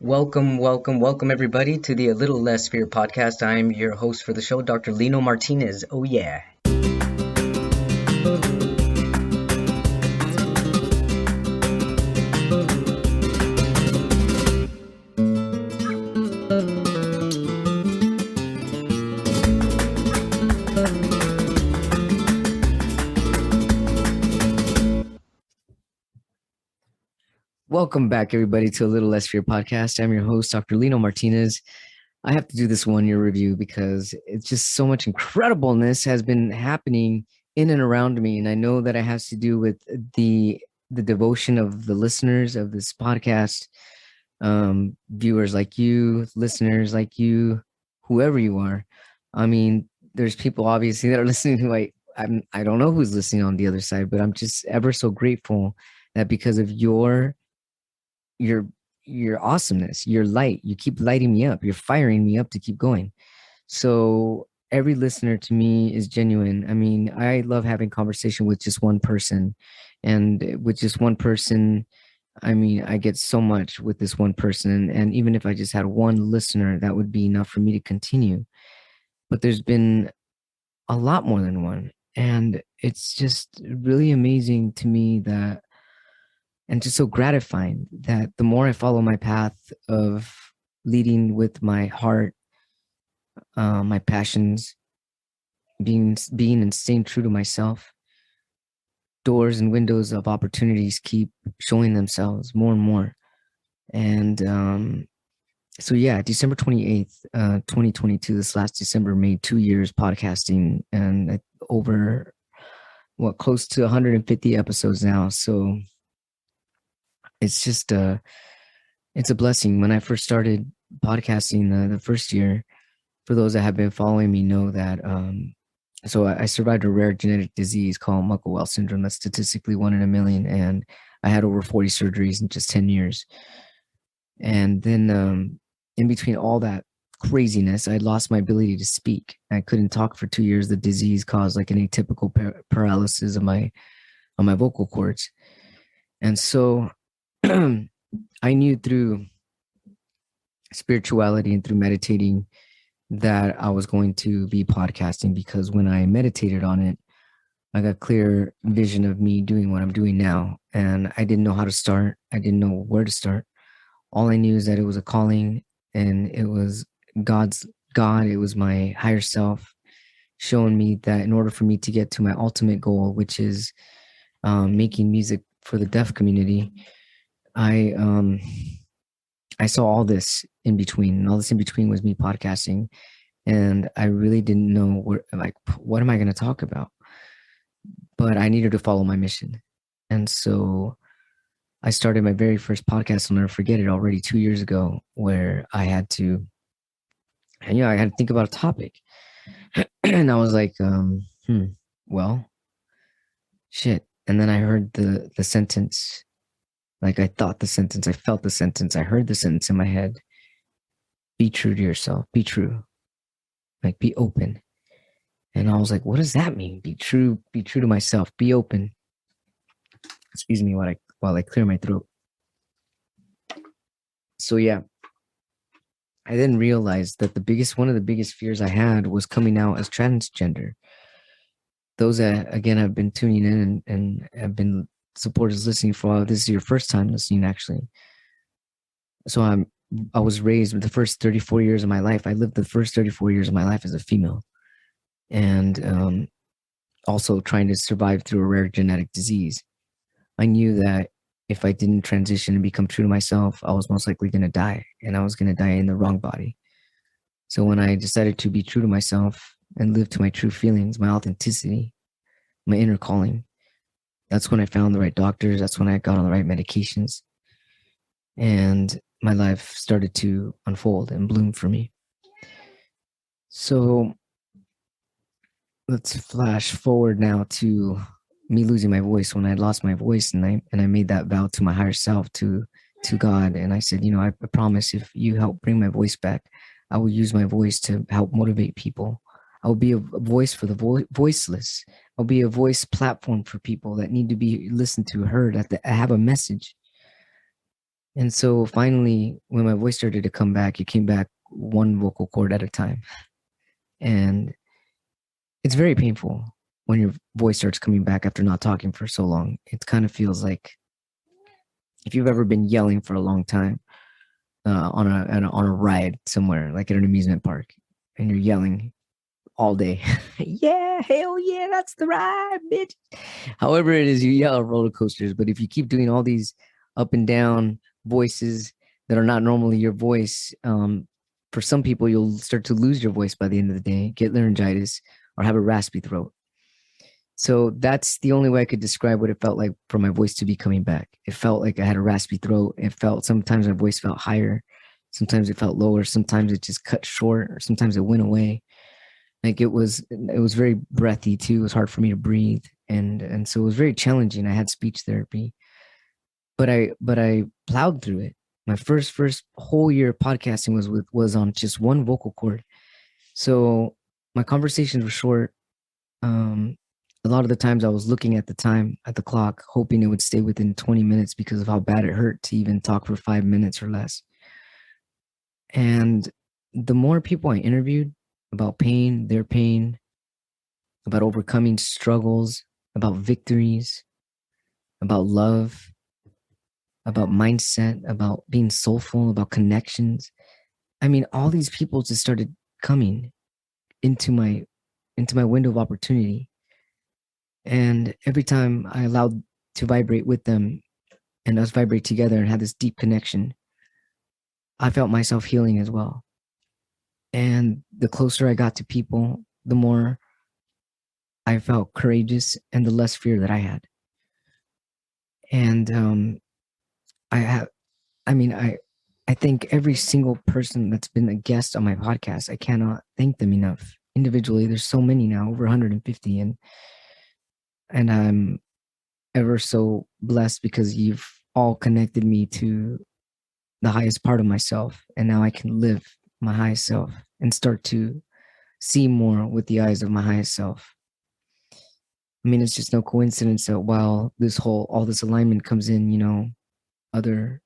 Welcome, everybody, to the A Little Less Fear podcast. I'm your host for the show, Dr. Lino Martinez. Oh, yeah. Welcome back, everybody, to A Little Less Fear podcast. I'm your host, Dr. Lino Martinez. I have to do this 1 year review because it's just so much incredibleness has been happening in and around me. And I know that it has to do with the devotion of the listeners of this podcast, viewers like you, listeners like you, whoever you are. I mean, there's people obviously that are listening who I don't know who's listening on the other side, but I'm just ever so grateful that because of your awesomeness, your light, you keep lighting me up, you're firing me up to keep going. So every listener to me is genuine. I mean, I love having conversation with just one person, and with just one person, I mean, I get so much with this one person. And even if I just had one listener, that would be enough for me to continue. But there's been a lot more than one, and it's just really amazing to me that, and just so gratifying that the more I follow my path of leading with my heart, my passions, being and staying true to myself, doors and windows of opportunities keep showing themselves more and more. And so yeah, December 28th, 2022, this last December, made 2 years podcasting, and over close to 150 episodes now. So it's just it's a blessing. When I first started podcasting the first year, for those that have been following me know that so I survived a rare genetic disease called Muckle-Wells syndrome. That's statistically 1 in a million, and I had over 40 surgeries in just 10 years. And then in between all that craziness, I lost my ability to speak. I couldn't talk for 2 years. The disease caused like an atypical paralysis of my vocal cords. And so I knew through spirituality and through meditating that I was going to be podcasting, because when I meditated on it, I got clear vision of me doing what I'm doing now. And I didn't know how to start. I didn't know where to start. All I knew is that it was a calling, and it was God. It was my higher self showing me that in order for me to get to my ultimate goal, which is making music for the deaf community, I saw all this in between, and all this in between was me podcasting. And I really didn't know what am I going to talk about? But I needed to follow my mission. And so I started my very first podcast. I'll never forget it, already 2 years ago, where I had to think about a topic. And I was like, well, shit. And then I heard the sentence. Like, I thought the sentence, I felt the sentence, I heard the sentence in my head. Be true to yourself. Be true. Like, be open. And I was like, what does that mean? Be true to myself. Be open. Excuse me while I clear my throat. So yeah, I then realized that one of the biggest fears I had was coming out as transgender. Those that, again, have been tuning in and have been supporters listening for a while, this is your first time listening, actually. So I was raised with the first 34 years of my life. I lived the first 34 years of my life as a female, and also trying to survive through a rare genetic disease. I knew that if I didn't transition and become true to myself, I was most likely going to die, and I was going to die in the wrong body. So when I decided to be true to myself and live to my true feelings, my authenticity, my inner calling, that's when I found the right doctors. That's when I got on the right medications. And my life started to unfold and bloom for me. So let's flash forward now to me losing my voice. When I lost my voice, and I made that vow to my higher self, to God. And I said, I promise, if you help bring my voice back, I will use my voice to help motivate people. I will be a voice for the voiceless. I'll be a voice platform for people that need to be listened to, heard. I have a message. And so finally, when my voice started to come back, it came back one vocal cord at a time. And it's very painful when your voice starts coming back after not talking for so long. It kind of feels like if you've ever been yelling for a long time on a ride somewhere, like at an amusement park, and you're yelling all day. Yeah, hell yeah, that's the ride, bitch. However, it is you yell at roller coasters, but if you keep doing all these up and down voices that are not normally your voice, for some people, you'll start to lose your voice by the end of the day, get laryngitis, or have a raspy throat. So that's the only way I could describe what it felt like for my voice to be coming back. It felt like I had a raspy throat. It felt sometimes my voice felt higher, sometimes it felt lower, sometimes it just cut short, or sometimes it went away. Like it was very breathy too. It was hard for me to breathe, and so it was very challenging. I had speech therapy, but I plowed through it. My first whole year of podcasting was on just one vocal cord. So my conversations were short. Um, a lot of the times I was looking at the time at the clock, hoping it would stay within 20 minutes because of how bad it hurt to even talk for 5 minutes or less. And the more people I interviewed about pain, their pain, about overcoming struggles, about victories, about love, about mindset, about being soulful, about connections. I mean, all these people just started coming into my window of opportunity. And every time I allowed to vibrate with them and us vibrate together and had this deep connection, I felt myself healing as well. And the closer I got to people, the more I felt courageous and the less fear that I had. And I have, I mean, I think every single person that's been a guest on my podcast, I cannot thank them enough. Individually, there's so many now, over 150, and I'm ever so blessed because you've all connected me to the highest part of myself, and now I can live my highest self and start to see more with the eyes of my highest self. I mean, it's just no coincidence that while all this alignment comes in, other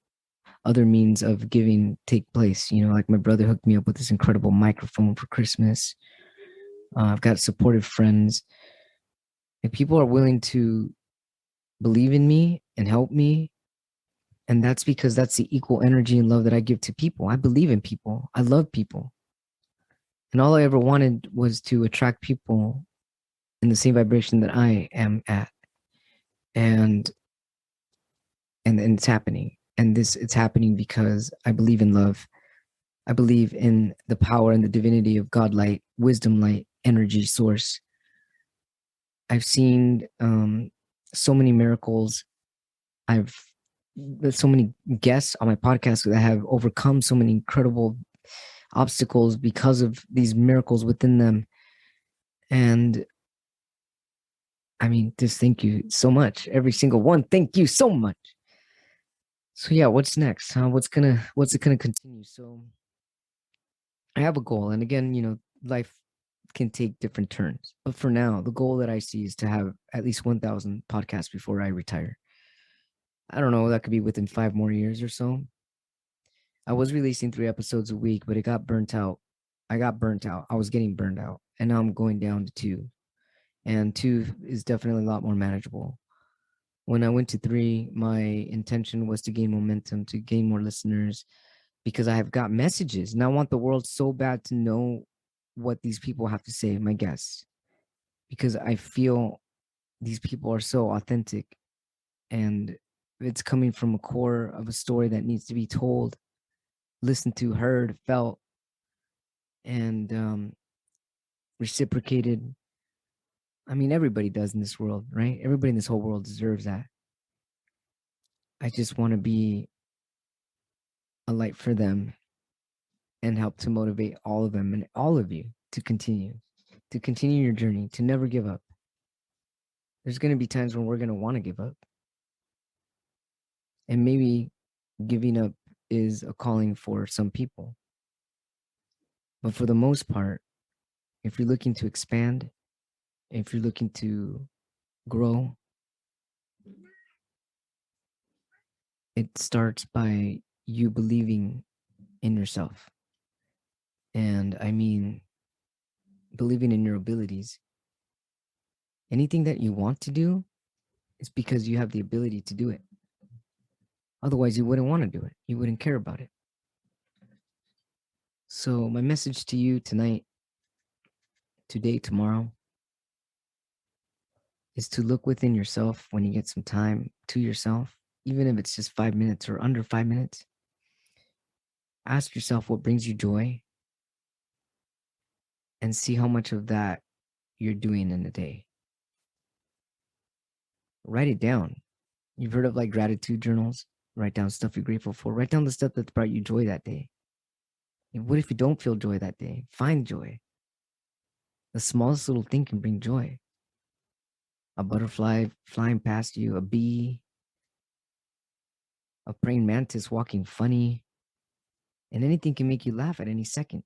other means of giving take place. Like my brother hooked me up with this incredible microphone for Christmas. I've got supportive friends. If people are willing to believe in me and help me, and that's because that's the equal energy and love that I give to people. I believe in people. I love people. And all I ever wanted was to attract people in the same vibration that I am at. And and it's happening. And it's happening because I believe in love. I believe in the power and the divinity of God light, wisdom light, energy source. I've seen so many miracles. I've There's so many guests on my podcast that have overcome so many incredible obstacles because of these miracles within them. And I mean, just thank you so much, every single one. Thank you so much. So yeah, what's next? What's it gonna continue? So I have a goal, and again, life can take different turns. But for now, the goal that I see is to have at least 1,000 podcasts before I retire. I don't know, that could be within 5 more years or so. I was releasing 3 episodes a week, but it got burnt out. I got burnt out. I was getting burned out. And now I'm going down to two. And two is definitely a lot more manageable. When I went to three, my intention was to gain momentum, to gain more listeners, because I have got messages. And I want the world so bad to know what these people have to say, my guests, because I feel these people are so authentic and it's coming from a core of a story that needs to be told, listened to, heard, felt, and reciprocated. I mean, everybody does in this world, right? Everybody in this whole world deserves that. I just want to be a light for them and help to motivate all of them and all of you to continue your journey, to never give up. There's going to be times when we're going to want to give up. And maybe giving up is a calling for some people. But for the most part, if you're looking to expand, if you're looking to grow, it starts by you believing in yourself. And I mean, believing in your abilities. Anything that you want to do is because you have the ability to do it. Otherwise, you wouldn't want to do it. You wouldn't care about it. So, my message to you tonight, today, tomorrow, is to look within yourself when you get some time to yourself, even if it's just 5 minutes or under 5 minutes. Ask yourself what brings you joy and see how much of that you're doing in a day. Write it down. You've heard of like gratitude journals? Write down stuff you're grateful for. Write down the stuff that's brought you joy that day. And what if you don't feel joy that day? Find joy. The smallest little thing can bring joy. A butterfly flying past you, a bee, a praying mantis walking funny, and anything can make you laugh at any second.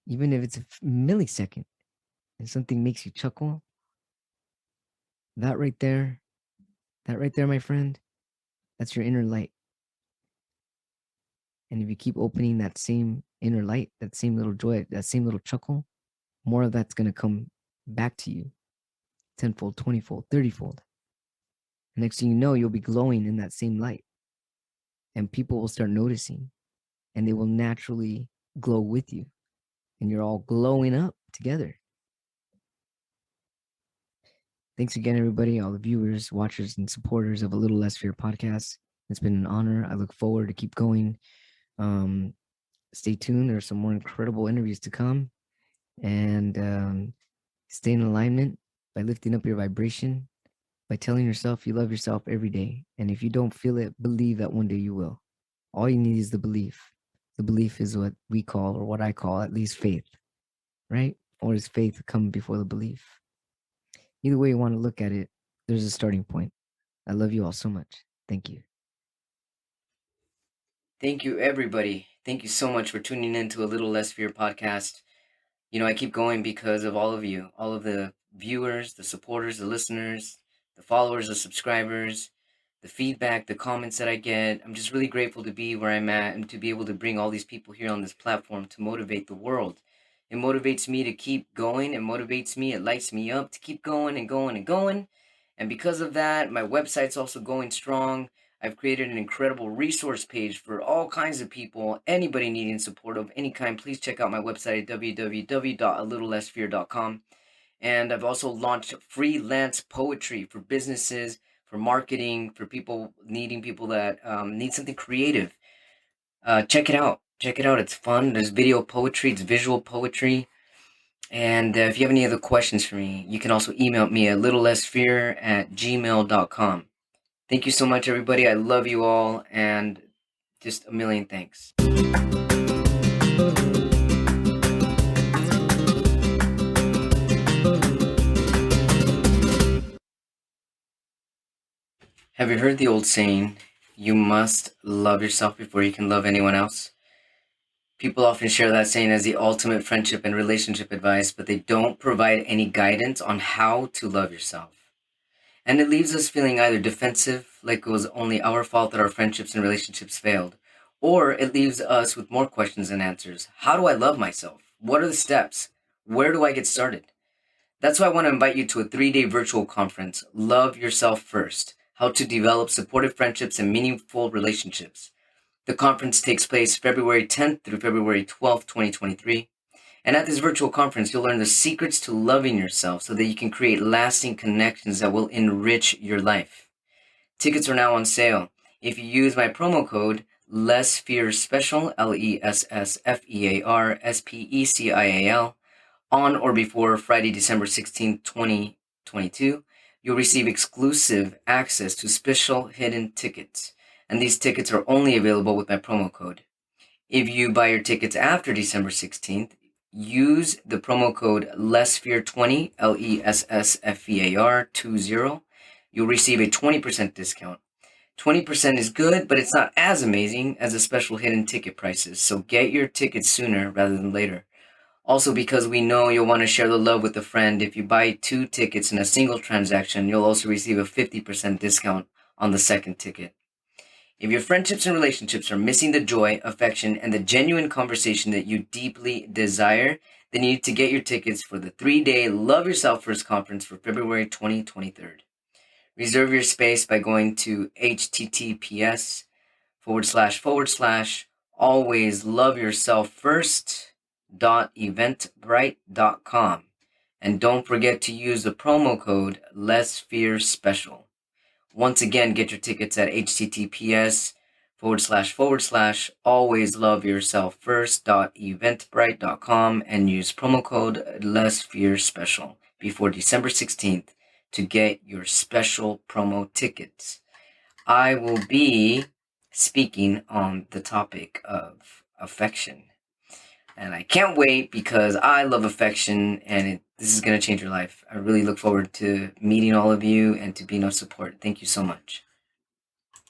Even if it's a millisecond and something makes you chuckle, that right there, my friend, that's your inner light. And if you keep opening that same inner light, that same little joy, that same little chuckle, more of that's going to come back to you tenfold, 20-fold, 30-fold. Next thing you know, you'll be glowing in that same light. And people will start noticing and they will naturally glow with you. And you're all glowing up together. Thanks again, everybody, all the viewers, watchers, and supporters of A Little Less Fear podcast. It's been an honor. I look forward to keep going. Stay tuned. There's some more incredible interviews to come. And stay in alignment by lifting up your vibration, by telling yourself you love yourself every day. And if you don't feel it, believe that one day you will. All you need is the belief. The belief is what we call, or what I call, at least faith, right? Or does faith come before the belief? Either way you want to look at it, there's a starting point. I love you all so much. Thank you. Thank you, everybody. Thank you so much for tuning in to A Little Less Fear podcast. You know, I keep going because of all of you, all of the viewers, the supporters, the listeners, the followers, the subscribers, the feedback, the comments that I get. I'm just really grateful to be where I'm at and to be able to bring all these people here on this platform to motivate the world. It motivates me to keep going. It motivates me. It lights me up to keep going and going and going. And because of that, my website's also going strong. I've created an incredible resource page for all kinds of people. Anybody needing support of any kind, please check out my website at www.alittlessfear.com. And I've also launched freelance poetry for businesses, for marketing, for people needing people that need something creative. Check it out. Check it out. It's fun. There's video poetry. It's visual poetry. And if you have any other questions for me, you can also email me at littlelessfear@gmail.com. Thank you so much, everybody. I love you all, and just a million thanks. Have you heard the old saying, you must love yourself before you can love anyone else? People often share that saying as the ultimate friendship and relationship advice, but they don't provide any guidance on how to love yourself. And it leaves us feeling either defensive, like it was only our fault that our friendships and relationships failed, or it leaves us with more questions than answers. How do I love myself? What are the steps? Where do I get started? That's why I want to invite you to a 3-day virtual conference, Love Yourself First, How to Develop Supportive Friendships and Meaningful Relationships. The conference takes place February 10th through February 12th, 2023. And at this virtual conference, you'll learn the secrets to loving yourself so that you can create lasting connections that will enrich your life. Tickets are now on sale. If you use my promo code LESSFEARSPECIAL, LESSFEARSPECIAL, on or before Friday, December 16, 2022, you'll receive exclusive access to special hidden tickets. And these tickets are only available with my promo code. If you buy your tickets after December 16th, use the promo code LESSFEAR20, LESSFEAR20. You'll receive a 20% discount. 20% is good, but it's not as amazing as the special hidden ticket prices. So get your tickets sooner rather than later. Also, because we know you'll want to share the love with a friend, if you buy 2 tickets in a single transaction, you'll also receive a 50% discount on the second ticket. If your friendships and relationships are missing the joy, affection, and the genuine conversation that you deeply desire, then you need to get your tickets for the 3-day Love Yourself First conference for February 2023. Reserve your space by going to https:// always love yourself first.eventbrite.com. And don't forget to use the promo code LessFearSpecial. Once again, get your tickets at https:// always love yourself first.eventbrite.com and use promo code LessFearSpecial before December 16th to get your special promo tickets. I will be speaking on the topic of affection. And I can't wait because I love affection and this is going to change your life. I really look forward to meeting all of you and to being of support. Thank you so much.